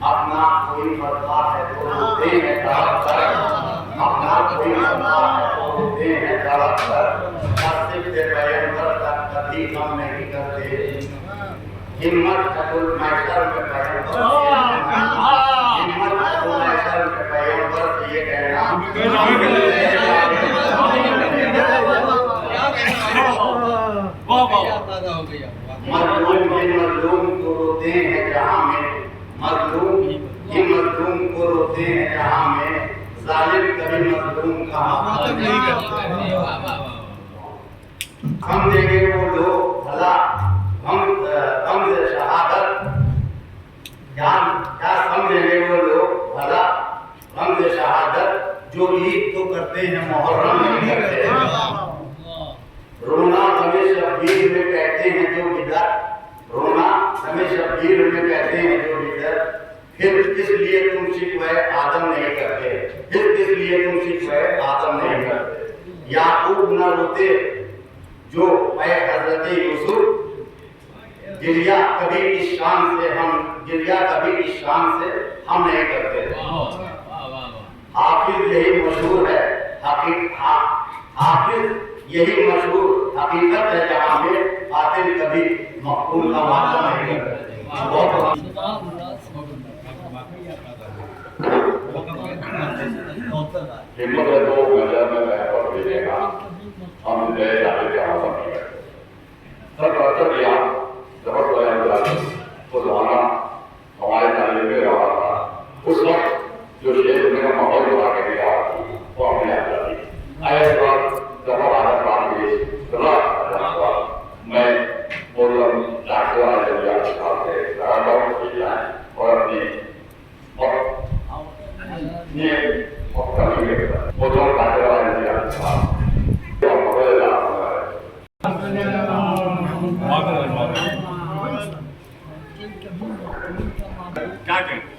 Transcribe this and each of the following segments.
اپنا کوئی مرتا ہے تو روتے ہیں تڑپ کر، اپنا کوئی مرتا ہے تو روتے ہیں تڑپ کر، مسجد پیغمبر تک کبھی کم نہیں کرتے، ہمت قتل محشر میں پیغمبر ہمت قتل محشر میں پیغمبر سے یہ کہنا مظلوم ہی مظلوم کو روتے ہیں جہاں میں، مظلوم ہی مظلوم کو روتے ہیں جہاں میں، ظالم کبھی مظلوم کا حق نہیں کرتے۔ ہم دیں گے وہ لوگ بھلا ہم سے شہادت، کیا سمجھیں گے وہ لوگ بھلا ہم سے شہادت، جو عید تو کرتے ہیں محرم نہیں کرتے۔ رونا ہمیں شبیر میں کہتے ہیں جو بدعت، رونا ہمیں شبیر میں کہتے ہیں جو بدعت، پھر کس لیے تم شکوہ آدم نہیں کرتے، پھر کس لیے تم شکوہ آدم نہیں کرتے۔ یعقوب نہ روتے جو اے حضرت یوسف، گریہ کبھی اس شان سے ہم نہیں کرتے۔ حافظ یہی مشہور ہے حافظ یہی مشہور حقیقت ہے جہاں میں قاتل کبھی مقتول کا وعدہ نہیں کرتے۔ ہمت ہے تو نظر میں محفل بھیجے گا، ہم لے جانے کے حاصل نہیں کرتے۔ سر پرچر کیا جبر کو زمانہ ہمارے جانے میں رہا تھا، اس وقت جو شیخ میں کا ماحول بنا کے دیا وہ اپنے آپ جاتی آئے بات جبر عادت بات ہوئی میں بولم ڈاکٹر والے جب یاد سکھا سے لگاتار کی جائیں اور اپنی یہ وقت کا نہیں کرتا بولم ڈاکٹر والے جب یاد سکھا اور مغل جاتا کیا کہیں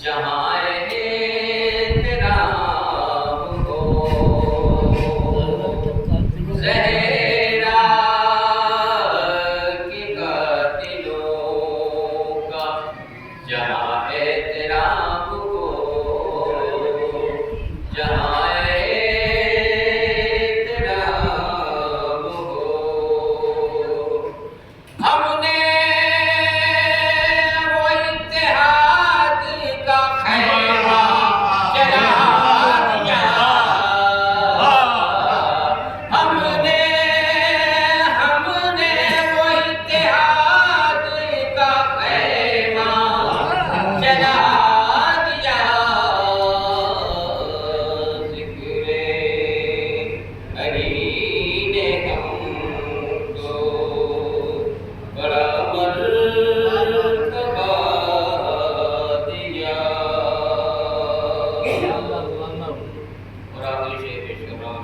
جہاں ہے اعتراف کو جہاں اعتراف ہو ہم نے وہ اتحاد کا خیمہ جلا دیا ہم نے وہ اتحاد کا خیمہ جلا دیا ذکر علی نے ہم کو بڑا مرتبہ دیا اور آخری شعر پیش کر رہا ہوں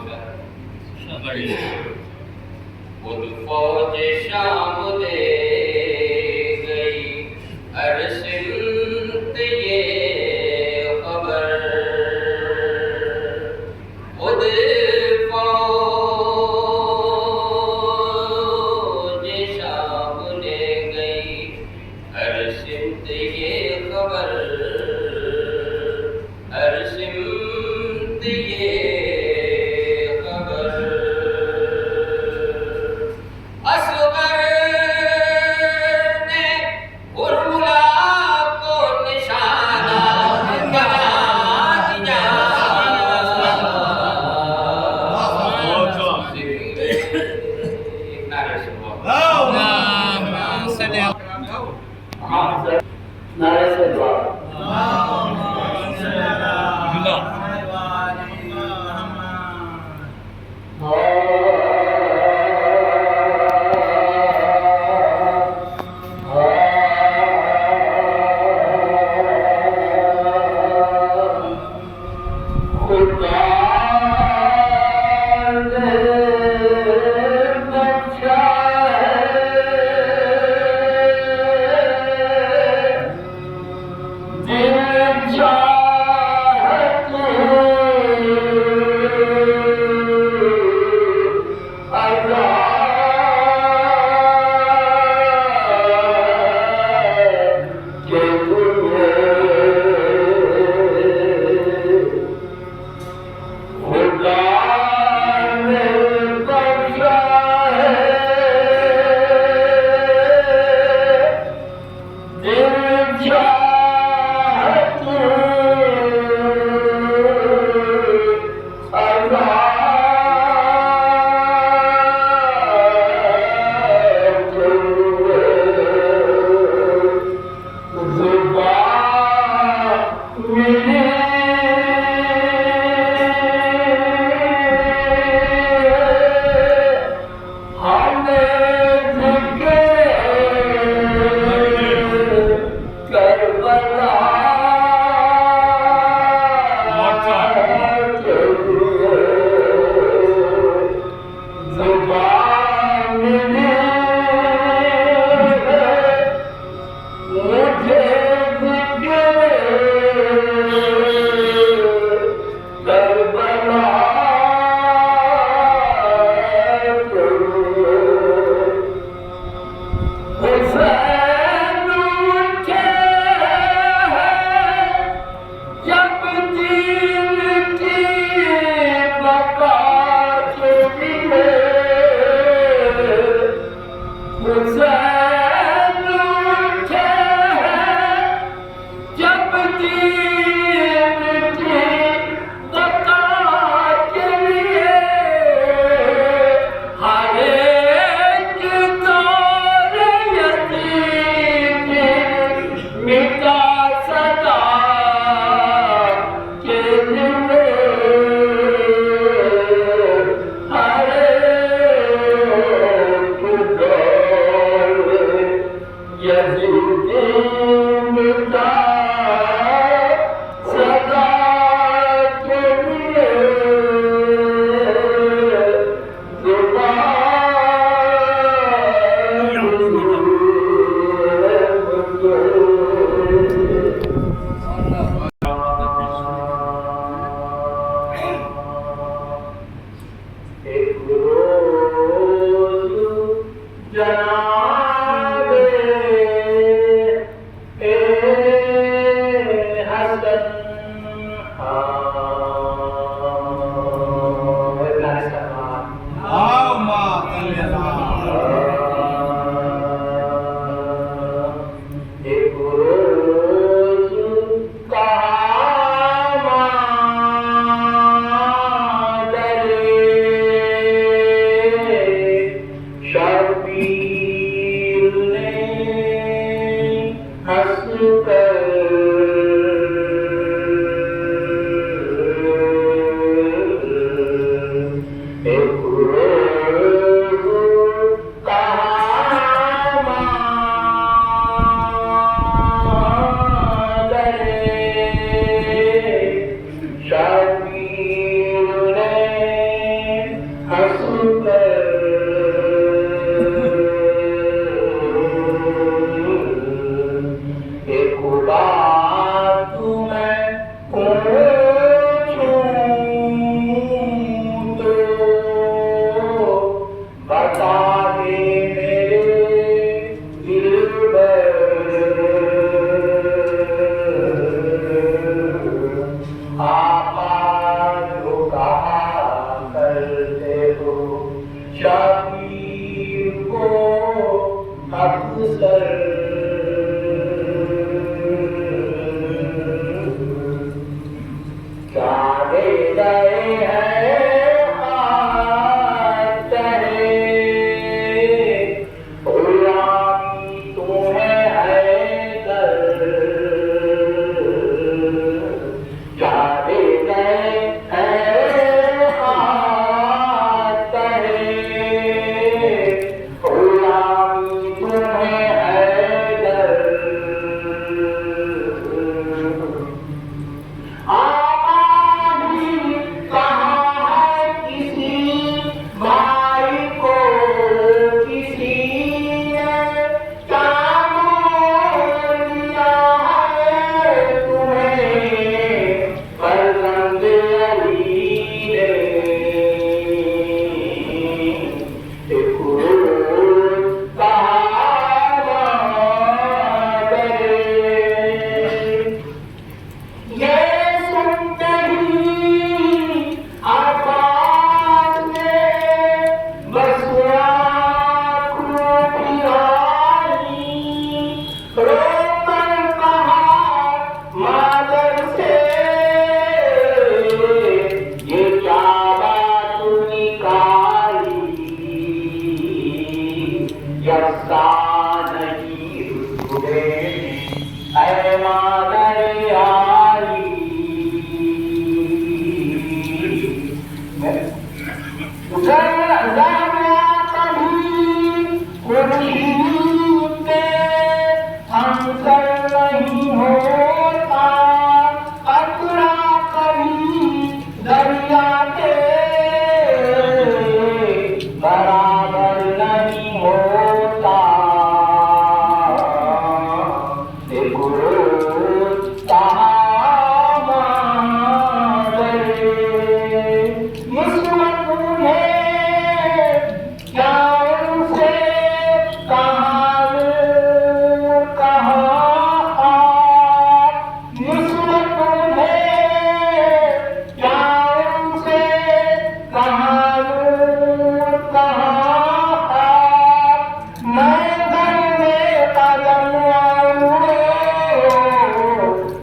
خود فوج شام لے گئی ہر سمت یہ خبر خود فوج شام لے گئی ہر سمت یہ خبر ہر سمت یہ خبر اصغر نے ارملا کو نشانہ بنا دیا ایک نعرہ سے نعرے سے دعا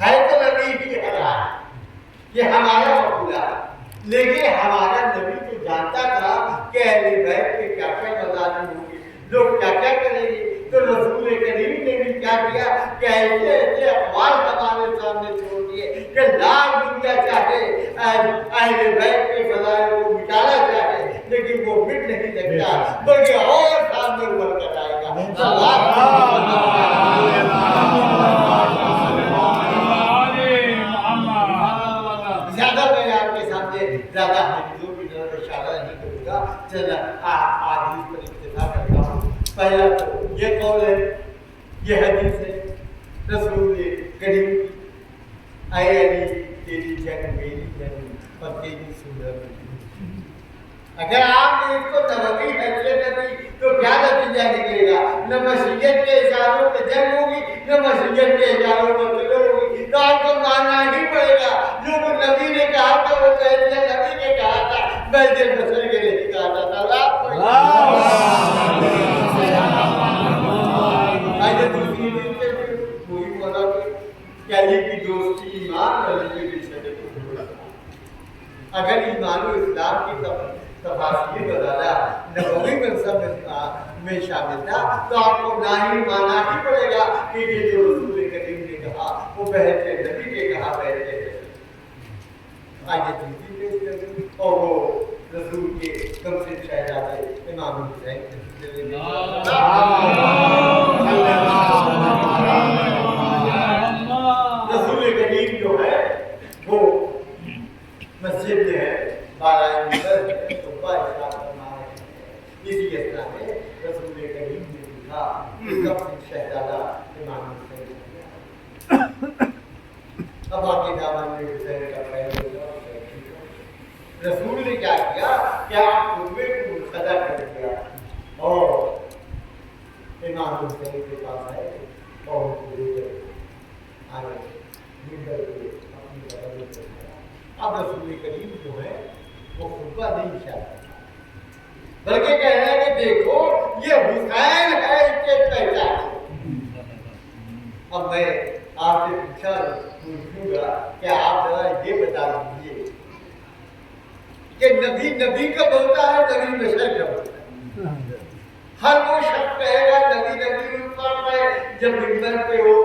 ہے تو نبی ہی حلال، یہ ہمارا مقولہ ہے، لیکن ہمارا نبی تو جانتا تھا کہ اہل بیت کے کیا کیا مظالم ہوں گے، لوگ کیا کیا کریں گے، تو رسول کریم نے بھی کیا کیا کہ ایسے ایسے اقوال ہمارے سامنے چھوڑ دیے کہ لاکھ دنیا چاہے اہل بیت کے فضائل کو مٹانا چاہے لیکن وہ مٹ نہیں سکتا، بلکہ اور سامنے ابھر کر آئے گا۔ زیادہ میں آپ کے سامنے زیادہ حدیثوں کی طرف اشارہ نہیں کروں گا، چلا حدیث پر اکتفا کرتا ہوں۔ پہلا تو یہ قول ہے، یہ حدیث ہے رسول کریم کی، اے علی تیری جنگ میری جنگ اور تیری سنت۔ اگر آپ نے اس کو نبوی حیثیت دی تو کیا نتیجہ نکلے گا؟ نہ مشیت کے اشاروں پہ جنگ ہوگی، نہ مشیت کے اشاروں پہ قتل ہوگی، تو آپ کو ماننا ہی پڑے گا جو نبی نے کہا تھا وہ سیدنا نبی نے کہا تھا، بیت البصر کے لیے کہا تھا۔ علی کی دوستی ایمان، علی کی رشتے کو جوڑا۔ اگر ایمان و اسلام کی تفاصیل بدالا نبوی منصب میں شامل تھا تو آپ کو نہ ہی ماننا ہی پڑے گا کہ یہ جو رسول کریم نے کہا وہ بہت نبی نے کہا بہت آگے دوسری پیش کریں اور وہ رسول کے کم سے شہزادے امام حسین رسول کریم جو ہے وہ مسجد میں ہے، بالائے منبر ہے، خطبہ ارشاد فرما رہے ہیں۔ اسی طرح میں رسول کریم نے لکھا کہ کم سے شہزادہ امام حسین۔ اب آگے دامن میں حسین کا پہلے رسول نے کیا کیا کہ آپ خطبے کو منقطع کر دیا اور امام حسین کے پاس آئے اور اب رسول کریم جو ہے وہ خطبہ نہیں چاہتا بلکہ کہہ رہے ہیں کہ دیکھو یہ حسین ہے، اس کے پہچان۔ اب میں آپ سے پوچھوں گا کہ آپ ذرا یہ بتا دیجیے کہ نبی نبی کب ہوتا ہے، نبی بشر کب ہوتا ہے؟ ہر وہ شخص کہے گا نبی نبی اس وقت ہے جب منبر پہ ہو،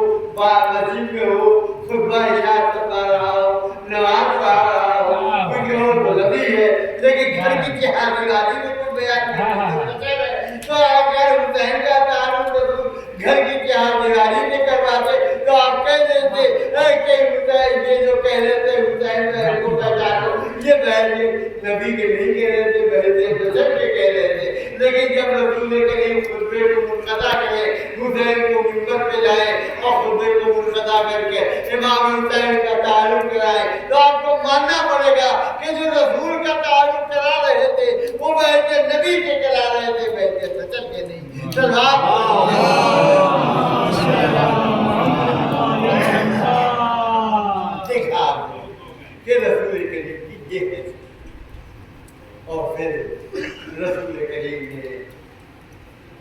مسجد میں ہو، خطبہ ارشاد کروا رہا ہو، نماز پڑھا رہا ہو، کوئی اور نبی ہے، لیکن گھر کی چہارداری میں کوئی بیان نہیں تو اگر حسین کا تعارف گھر کی چہارداری میں کرواتے تو آپ کہہ دیتے کہ حسین یہ جو کہہ رہے تھے حسین کو پہچانو، یہ بہن نبی کے نہیں کہہ رہے تھے، بہن بشر کے کہہ رہے تھے۔ لیکن جب رسول کریم خطبے کو منقطع کرے، حسین کو منبر پہ لائے اور خطبے کو منقطع کر کے امام حسین کا تعارف کرائے تو آپ کو ماننا پڑے گا کہ جو رسول کا تعارف کرا رہے تھے وہ بیت نبی کے کرا رہے تھے، بیت بشر کے نہیں۔ دیکھا کہ رسول کریم کی یہ ہے، اور پھر رسول کریم نے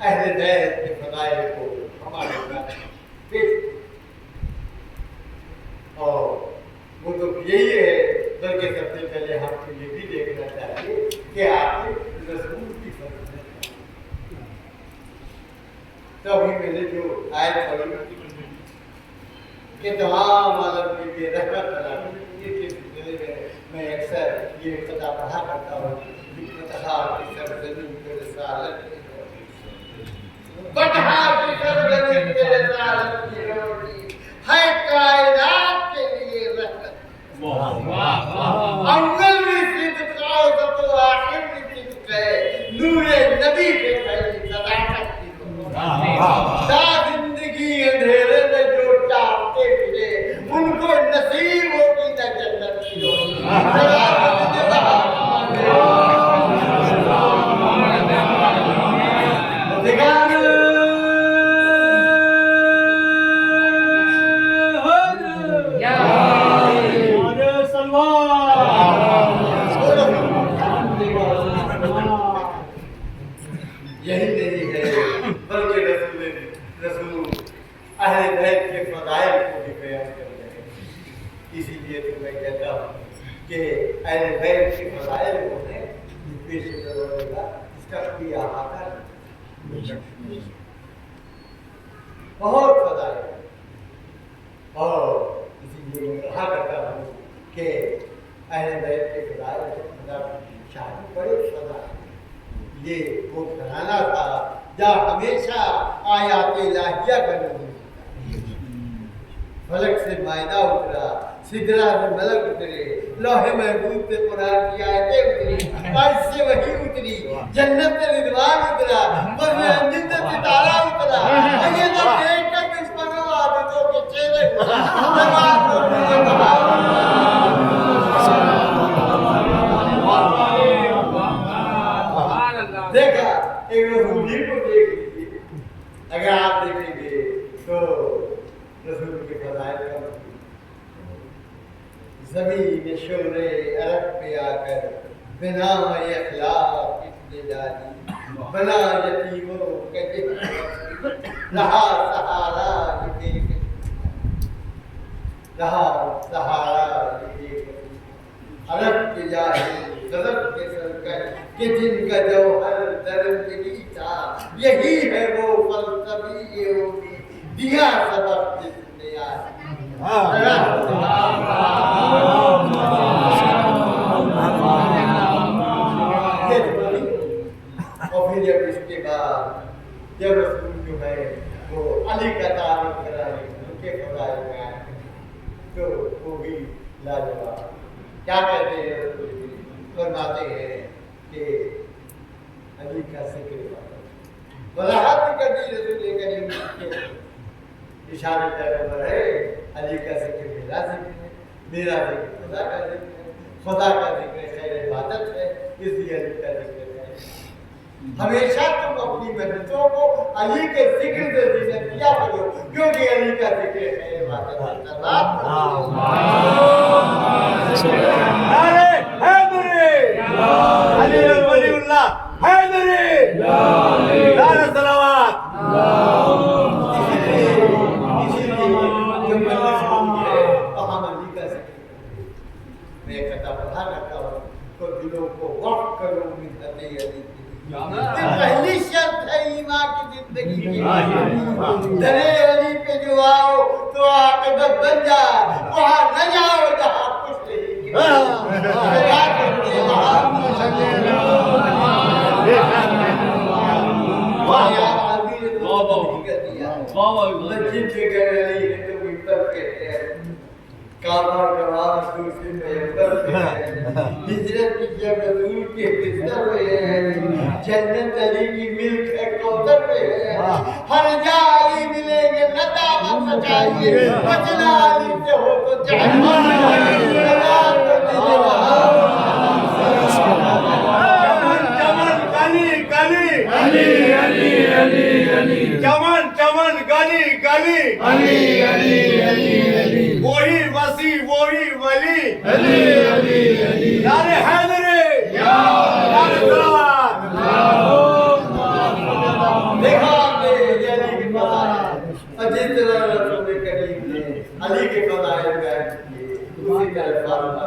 اہل بیت کے فضائل کو ہمارے ساتھ پیش کیا، اور وہ تو یہی ہے، بلکہ سب سے پہلے ہم کو یہ بھی دیکھنا چاہیے کہ آپ رسول کی فرض ہے۔ تبھی میں نے جو آیت پڑھی کہ تمام عالم کے لیے رحمت بنا، اس سلسلے میں میں اکثر یہ خطا پڑھا کرتا ہوں، بٹھا کی سرزمین پہ رسالت کی روٹی، بٹھا کی سرزمین پہ رسالت کی روٹی ہے کائنات کے لیے رحمت، اول بھی صدق اوسط و آخر بھی صدق ہے، نور نبی کے پہلی صداقت کی دا زندگی اندھیرے میں جو چاہتے ملے ان کو نصیب ہوگی نہ جنت کی روٹی۔ اہل بیت کے فضائل ہونے پیش کرنے کا اس کا کوئی احاطہ نہیں، بہت فضائل ہے۔ اور اسی لیے میں کہا کرتا ہوں کہ اہل بیت کے فضائل خدا کی شان بڑے فضائل، یہ وہ گھرانہ تھا جہاں ہمیشہ آیات الہیہ کا نزول ہوتا، فلک سے مائدہ اترا، سدرہ سے ملک اترے، لوح محفوظ سے قرآن کی آیتیں اتری، عرش سے وحی اتری، جنت سے رضوان اترا، قرن انجل سے ستارہ اترا، اور یہ تو دیکھ کر دشمنوں عابدوں کے چہرے نماز پڑھنے دیکھا ایک رسول جی کو دیکھ لیجیے، اگر آپ دیکھیں گے تو رسول کے فضائل کا زمین شور عرب پہ آ کر بنا اخلاق اتنے ڈالی، بنا یتیموں کے دل رہا سہارا یہ دیکھ، رہا سہارا یہ دیکھ، عرب کے جاہل غضب کے سرکش کہ جن کا جوہر درندگی تھا، یہی ہے وہ فلسفی یہ ہوگی دیا سبق جس نے آج اور پھر جب اس کے بعد جب رسول جو ہے وہ علی کا تعارف کرانے ان کے فضائل میں آئے تو وہ بھی لاجواب، کیا کہتے ہیں رسول فرماتے ہیں کہ علی کا ذکر وضاحت کر دی رسول کریم کے اشارے پیغمبر ہے، علی کا ذکر میرا ذکر ہے، میرا ذکر خدا کا ذکر ہے، خدا کا ذکر خیر عبادت ہے، اس لیے علی کا ذکر ہے۔ ہمیشہ تم اپنی محنتوں کو علی کے ذکر سے زینت دیا کرو، کیونکہ علی کا ذکر خیر عبادت ہے۔ علی ولی اللہ حیدری نعرہ صلوات۔ اسی لیے جو مجلس ہوتی ہے وہاں علی کا ذکر میں ایک خطا پڑھا کرتا ہوں تو دلوں کو وقف کرو مدحت علی کی، یہ پہلی شرط ہے ایمان کی زندگی کی، درے علی پہ جو آؤ تو عاقبت بن جائے، وہاں نہ جاؤ جہاں کچھ نہیں کیا کرتے ہیں مسجد کے گھر علی ہے تو ممبر کہتے ہیں، کعبہ جواب دوسرے ممبر کہتے ہیں، ہجرت کی جب رسول کے بستر پہ ہے، جنت علی کی ملک ہے کوثر پہ ہے، ہر جا علی ملیں گے نہ دعوت سچائیے، بچنا علی سے ہو تو چمن چمن گلی گلی علی علی علی علی، وہی وسیع وہی ولی علی علی علی، نعرہ حیدری نعرہ صلوات۔ دیکھا آپ نے علی کی فضائل، اور جس طرح رسول کریم نے علی کے فضائل بیان کیے اسی طرح فاطمہ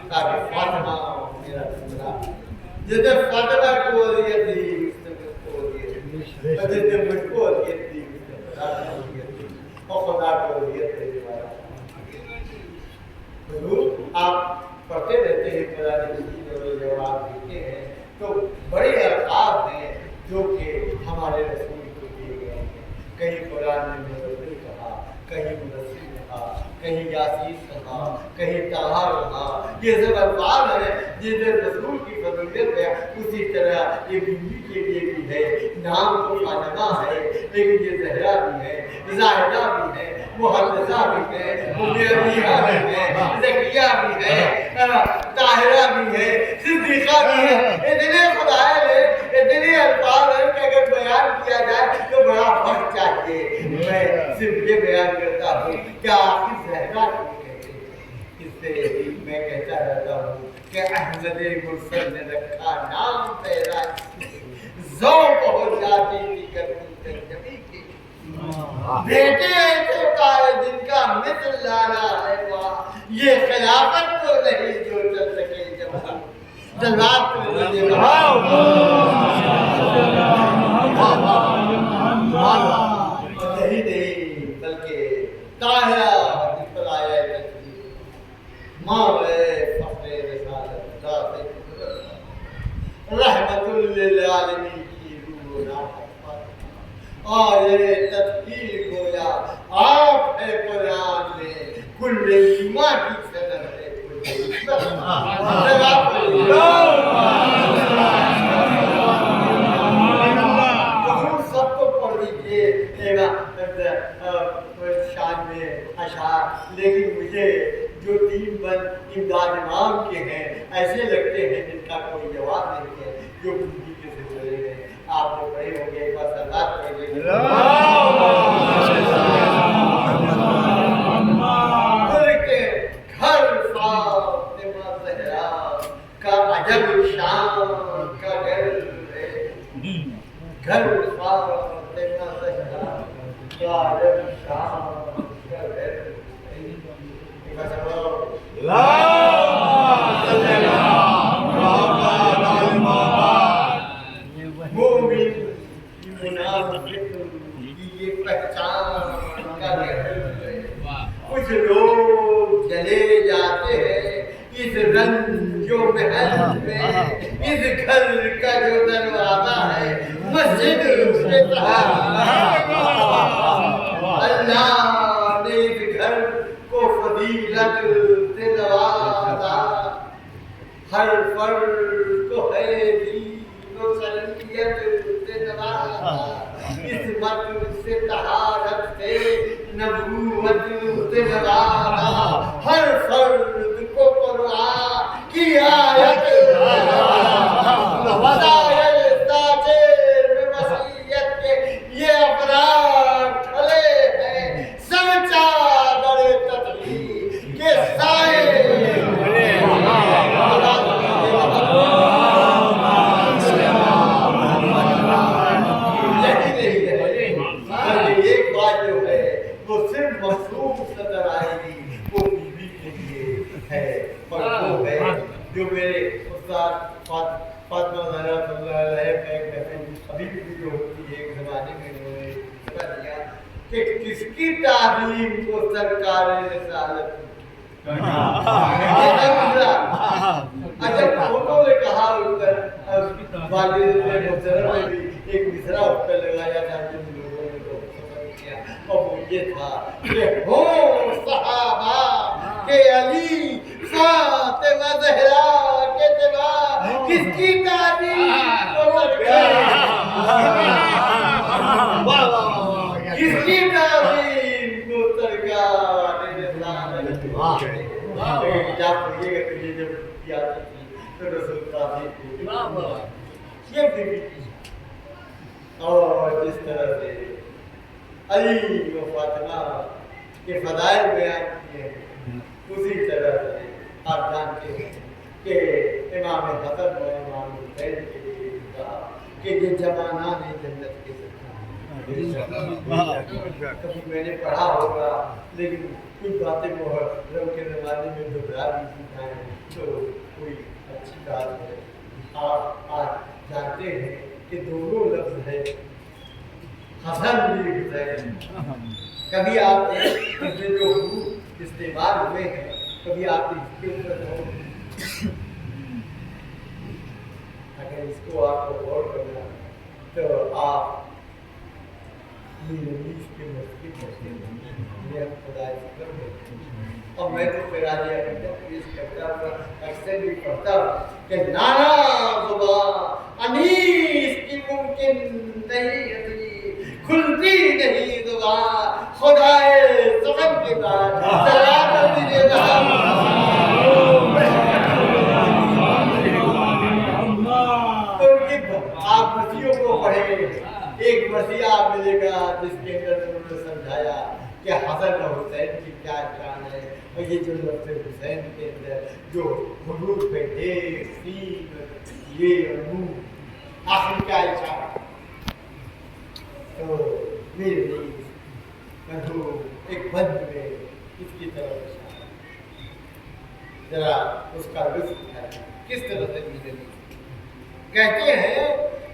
تاکہ فاطمہ میرا دلہ جیسے فاطمہ کو ولیت دی جیسے مجھ کو ولیت دی اور خدا کو ولیت دینے والا حضور آپ پڑھتے رہتے ہیں قرآن مجید اور جواب دیتے ہیں تو بڑے الفاظ ہیں جو کہ ہمارے رسول کو دیے گئے ہیں، کہیں قرآن نے مدثر کہا، کہیں مدثر کہا، کہیں یاسین کہا، کہیں طہا کہا، یہ سب الفاظ ہیں جن رسول کی فضیلت ہے۔ اسی طرح یہ بیوی کے لیے بھی ہے، نام تو فاطمہ ہے لیکن یہ زہرا بھی ہے، زاہدہ بھی ہے، محدثہ بھی ہے، مریم بھی ہے، زکیہ بھی ہے، طاہرہ بھی ہے، صدیقہ بھی ہے۔ اتنے فضائل ہیں، اتنے الفاظ ہیں کہ اگر بیان کیا جائے تو بڑا وقت چاہیے۔ میں صرف یہ بیان کرتا ہوں کہ آخر زہرا کو کہتے ہیں، اس سے میں کہتا رہتا ہوں کہ احمد مرسل نے رکھا نام تیرا، ذوق ہو جاتی تھی کرتی ترجمے کی، بیٹے ایسے پائے جن کا مثل لانا ہے وہاں، یہ خلافت تو نہیں جو چل سکے جوان جلوات تو مجھے نہیں بلکہ طاہرہ نکل آیا ماں فخر رسالت ذات رحمت للعالمین کی روح راحت آئے تدبیر گویا آپ ہے قرآن میں کل ایمان کی صدر ہے حضور سب کو پڑھ دیجئے شان میں اشعار لیکن مجھے جو تین بند امداد امام کے ہیں ایسے لگتے ہیں جن کا کوئی جواب نہیں ہے جو بندی کے سے چلے گئے آپ نے پڑھے ہوں گے ایک بار سردار پڑھے گئے گھر فاطمہ زہرا کا عجب شان کا گھر ہے گھر فاطمہ زہرا کا عجب شان کا گھر ہے مومن منافق کی یہ پہچان کا گھر ہے کچھ لوگ چلے جاتے ہیں اس رنج و محل میں اس گھر کا جو دروازہ ہے مسجد سے اللہ نے اس گھر کو فضیلت سے نوازا ہر فرد کو ہے دین و سلیت سے نوازا عصمت سے طہارت سے نبوت سے نوازا ہر فرد کو قرآن کی آیت وسائل تاجر میں مسیحیت کے یہ افراد کھلے ہیں سب چادر تطہیر کے سائے ایک بات جو ہے وہ صرف مخصوص نظر آئے گی وہ بیوی کے لیے ہے اور وہ ہے جو میرے استاد فاطمہ زہرا صلی اللہ علیہ کا ایک محفل ابھی بھی جو ہوتی ہے ایک زمانے میں انہوں نے بتا دیا کہ کس کی تعلیم کو سرکار رسالت اگر فوٹو میں کہا والد نے محترم میں بھی ایک مصرع اس پہ لگایا تھا جن لوگوں نے تو پسند کیا اور وہ یہ تھا کہ ہو صحابہ کہ علی فاطمہ زہرا کے تبا کس کی تعلیم کو کس کی تعلیم کو سرکار رسالت جب پڑھیے گا تو یہ جب یاد تھی تو رسول تعلیم کو یہ فکر کی اور جس طرح سے علی و فاطمہ کے فضائل بیان کیے اسی طرح سے آپ جانتے ہیں کہ امام حسن و امام حسین کے لیے کہا کہ یہ زمانہ نے جنت کے کبھی میں نے پڑھا ہوگا لیکن کچھ باتیں محرم کے زمانے میں دہرا بھی سکھائیں تو کوئی اچھی بات ہے آپ آج جانتے ہیں کہ دونوں لفظ ہے حسن بھی حسین کبھی آپ نے اس میں جو حروف استعمال ہوئے ہیں کبھی آپ اس کے اوپر اگر اس کو آپ کو غور کرنا تو آپ اس کے مسجد خدا ذکر میں اور میں تو پھر آج کرتا ہوں اکثر بھی پڑھتا ہوں کہ نانا زبان انیس کی ممکن نہیں ابھی کھلتی نہیں زبان خدائے سبب کے بعد سلام دیجیے آپ مسیحوں کو پڑھیں ایک مسیح آپ ملے گا جس کے اندر انہوں نے سمجھایا کہ حسن اور حسین کی کیا شان ہے اور یہ جو لفظ حسین کے اندر جو حروف پہ سین یہ نون آخر کیا اشارہ تو میرے لیے ایک بند میں اس کی طرف اشارہ ذرا اس کا لطف اٹھائیں کس طرح سے گزری کہتے ہیں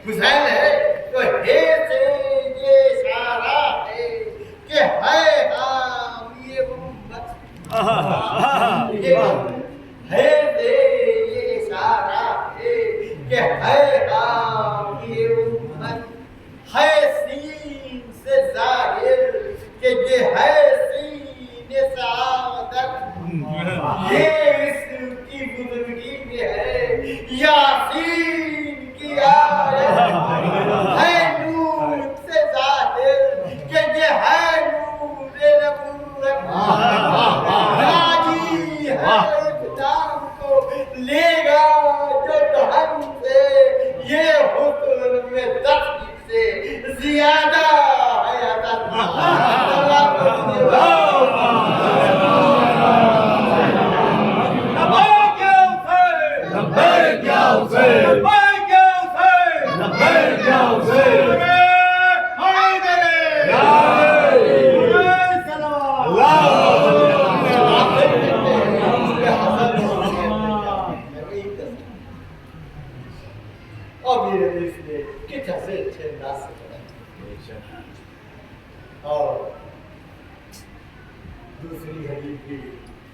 حسین ہے تو ہے سے یہ اشارہ ہے کہ ہے ہاں یہ امت ہے سے یہ اشارہ ہے کہ ہے ہاں یہ امت ہے سین سے ظاہر کہ یہ ہے سین سعادت یہ اس کی بزرگی میں ہے یاسین کی آیت ہے نور سے ظاہر کہ یہ ہے نور نبوت راجی ہے اقدام کو لے گا جو دہن سے یہ حسن میں تفریح سے زیادہ ہے اور دوسری حدیث بھی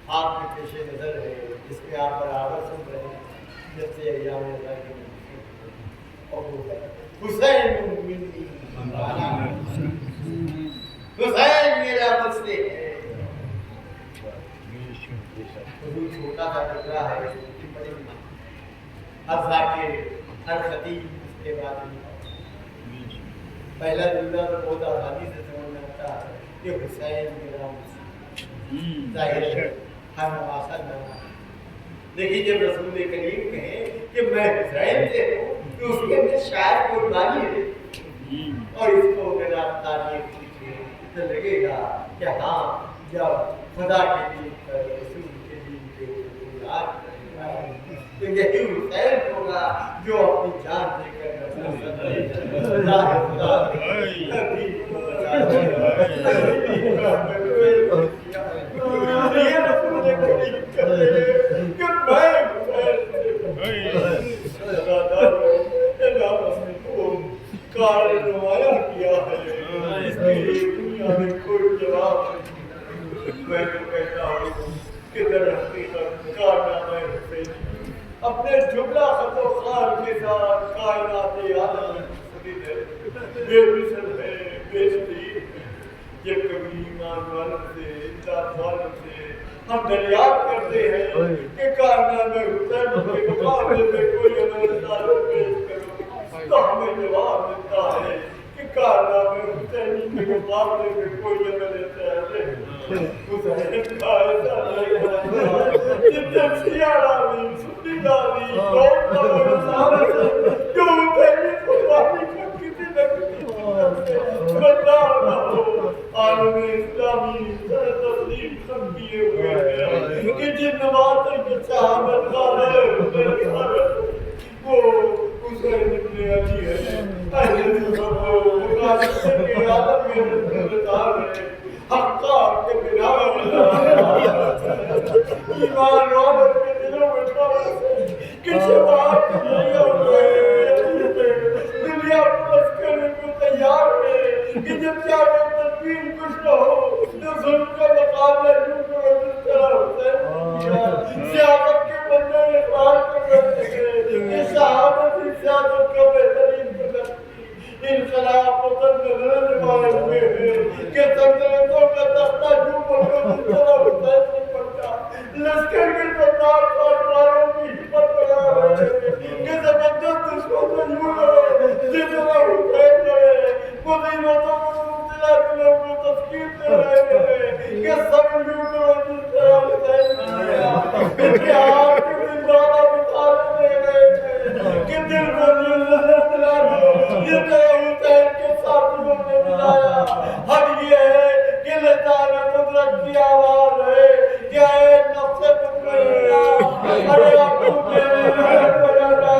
آپ کے پیش نظر ہے جس میں آپ برابر سن رہے ہیں جب سے ایام اللہ کے حسین حسین میرا مجھ سے ہے حضور چھوٹا سا ٹکڑا ہے ہر ذاکر ہر خطیب اس کے بعد پہلا جملہ تو بہت آسانی سے سمجھ میں آتا ہے کہ حسین میرا ظاہر ہے ہر نواسا نواز دیکھیے جب رسول کریم کہیں کہ میں حسین سے ہوں تو اس کے اندر شاید قربانی ہے اور اس کو اگر آپ تعریف کیجیے تو لگے گا کہ ہاں جب خدا کے دین پر رسول کے دین کے اوپر آج کرے گا تو یہی حسین ہوگا جو اپنی جان دے کر کیا ہے اس کے لیے دنیا میں کوئی جواب نہیں میں کہتا ہوں کہ در حقیقت کارنامہ حسین اپنے جملہ خط و خال کے ساتھ کائنات عالم میں مستقل ہے بے مثل ہے بے شبیہ ہے یہ کبھی ایمان والوں سے اطاعت والوں سے ہم دریافت کرتے ہیں کہ کارنامہ حسین کے مقابلے میں کوئی عمل تعلق پیش کرو تو ہمیں جواب ملتا ہے کہ کارنامہ حسین کے مقابلے میں کوئی عمل تعلق حسین کا ایسا نہیں جتنے سیاہ بھی سنی داری قوم کا مسئلہ ہے جو حسینی قربانی کو کسی نہ کسی بدلاؤ نہ ہو عالم اسلامی سر تسلیم سب کیے ہوئے ہیں کہ جن نمازیں کے صحابت خالے حسین خالے وہ حسین ابن علی ہے اہل مقاصد کے عالم میں رسولتار ہے حقار کے بنا ایمان رابط کے دلوں میں کھانا کسی بات نہیں دنیا پلس کرنے کو تیار ہے کہ جب چاہے تدبیر کچھ نہ ہو تو ظلم کا مقابلہ یوں کو جس طرح حسین سیاست کے بندے نے اقرار کر رکھتے ہیں کہ شہادت ہی سیاست کا بہترین بدل انقلاب وطن میں لڑنے والے ہوئے ہیں کہ سلطنتوں کا تختہ یوں پکڑو جس طرح حسین نے پکڑا لشکر کے سردار کارکنوں کی ہمت بنا رہے ہیں کہ زبردست دشمن سے یوں لڑو جس طرح حسین لڑے مصیبتوں کو مبتلا دلوں کو تسکین دے رہے ہیں کہ سب یوں کرو جس طرح حسین نے کیا کہ آپ کے دل زیادہ مثالیں دے رہے ہیں کہ دل کو نیلت دلا دو جس طرح حسین کے ساتھیوں نے ملایا حق یہ ہے کہ لسان قدرت کی آواز ہے کہ اے نفس مطمئنہ ارے ابو تیرے بجانا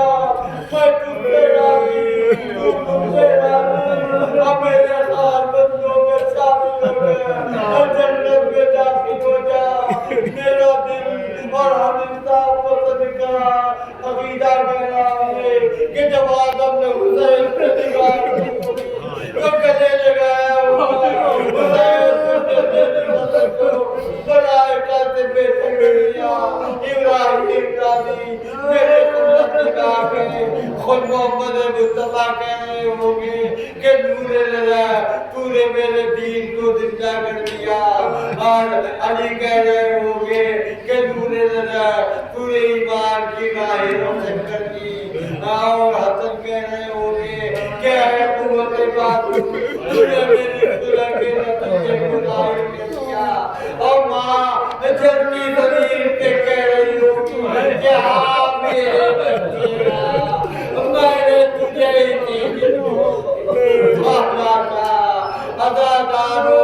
میں تجھ سے راضی تو تم سے راضی اب میرے خان بندوں میں شامل ہو گئے جنت میں جا نور لگا تو نے میرے دین کو زندہ کر دیا اور علی کہہ رہے ہوں گے کہ نور لگا تو نے ایمان کی راہیں روشن کر دی اور حسن کہہ رہے ہوں گے کہ اے قوت باتو تو نے میری خدا کے نتیجے کو ظاہر کر دیا اور ماں جلدی ضمیر کے کہہ رہی ہوں کہ ہاں میرے بچیاں میں نے تجھے ہی دی مالا کا ادادارو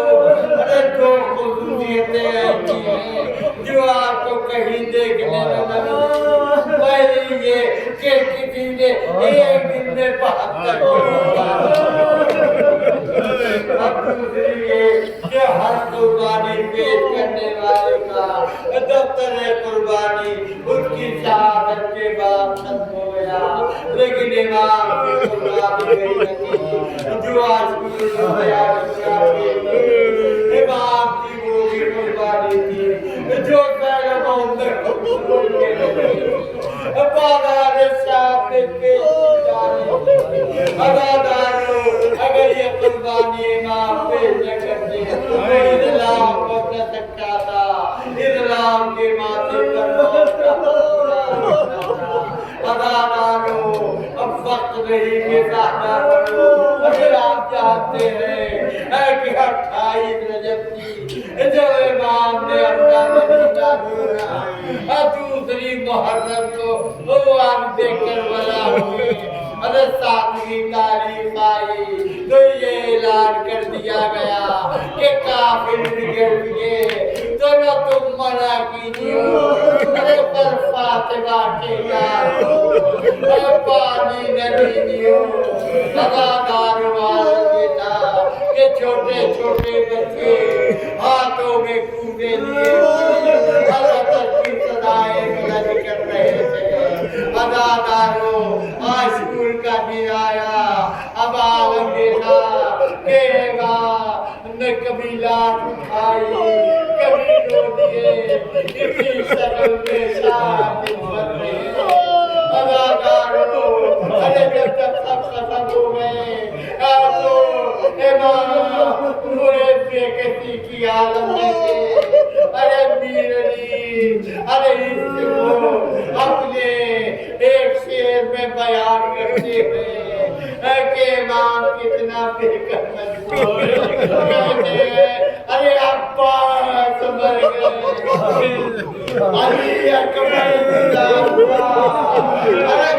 ارے جو خصوصیتیں ایسی ہیں جو آپ کو کہیں دیکھنے نہ ملیں پہلی یہ کہ کسی نے ایک دن میں 72 اب دوسری یہ کہ ہر قربانی پیش کرنے والے کا دفتر قربانی اس کی شہادت کے بعد ختم ہو گیا لیکن امام کی قربانی گئی نہیں جو آج بھی امام کی وہ بھی قربانی تھی جو پہلے محمد کو قبول کے لئے بازار شاہ پہ پیش جا رہی ادادارو اگر یہ قربانی امام پیش نہ کرتے تو اسلام کو نہ سکتا تھا اسلام کے ماتھے پر ادادارو اب وقت نہیں کہ ساتھا پڑھو اگر آپ چاہتے ہیں کہ 28 رجب کی جو امام نے اپنا مدینہ چھوڑا دوسری محرم کو وہ آپ دیکھ کر بلا ہوئے اگر 7ویں تاریخ آئی تو یہ اعلان کر دیا گیا کہ کافر بگڑ گئے تو نہ تم منع کیجیے ارے پر فاطمہ کے یار اے پانی نہ دیجیے ادادار والے تھا کہ چھوٹے چھوٹے بچے ہاتھوں میں کودے لیے حضرت کی صدائیں بلند کر رہے تھے ادادارو آشکور کا دن آیا اب آؤگے تھا کہ نے کبھی لات اٹھائی کبھی رو دیے اسی شکل میں شاہ بن رہے ادادارو ارے جب تک سب ختم ہو گئے تو امام پورے بے کسی کی عالم میں تھے ارے میر علی ارے اس کو اپنے ایک شعر میں بیان کرتے ہوئے کہ امام کتنا بہتر مجبور کہتے ہیں ارے عباس مر گئے علی اکبر زندہ ہوا ارے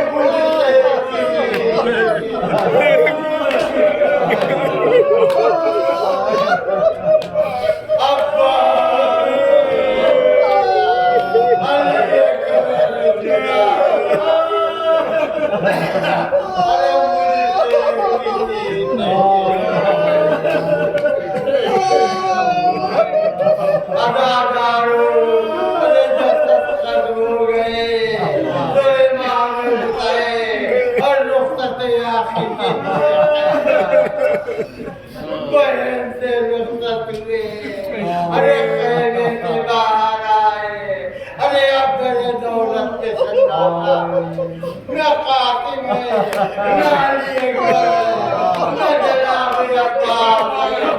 بہن سے رخصت ہوئے ارے خیمے سے باہر آئے ارے اب میرے دولت کے سناتا نہ قاسم ہے نہ علی اکبر نہ جناب عباس ہے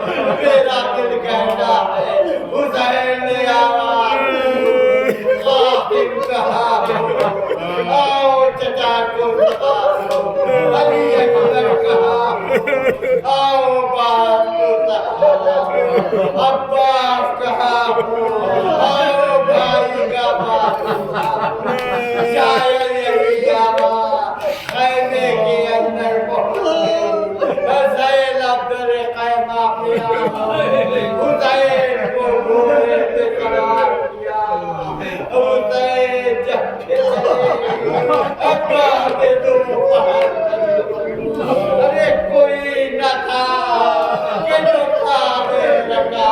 میرا دل کہتا ہے حسین نے آواز قاسم کہا آؤ چچا کو سوارو علی اکبر کہا آؤ باپ کو سوارو عباس کہا آؤ بھائی کا باپ شاید یہی جاوا خیمے کے اندر پہنچ زیل عبدال قیمہ پہ حسین کو گھوڑے پہ سوار کیا حسین جب کے چلے ابا کے دو ارے کوئی نہ تھا کہ جو کعبے لگا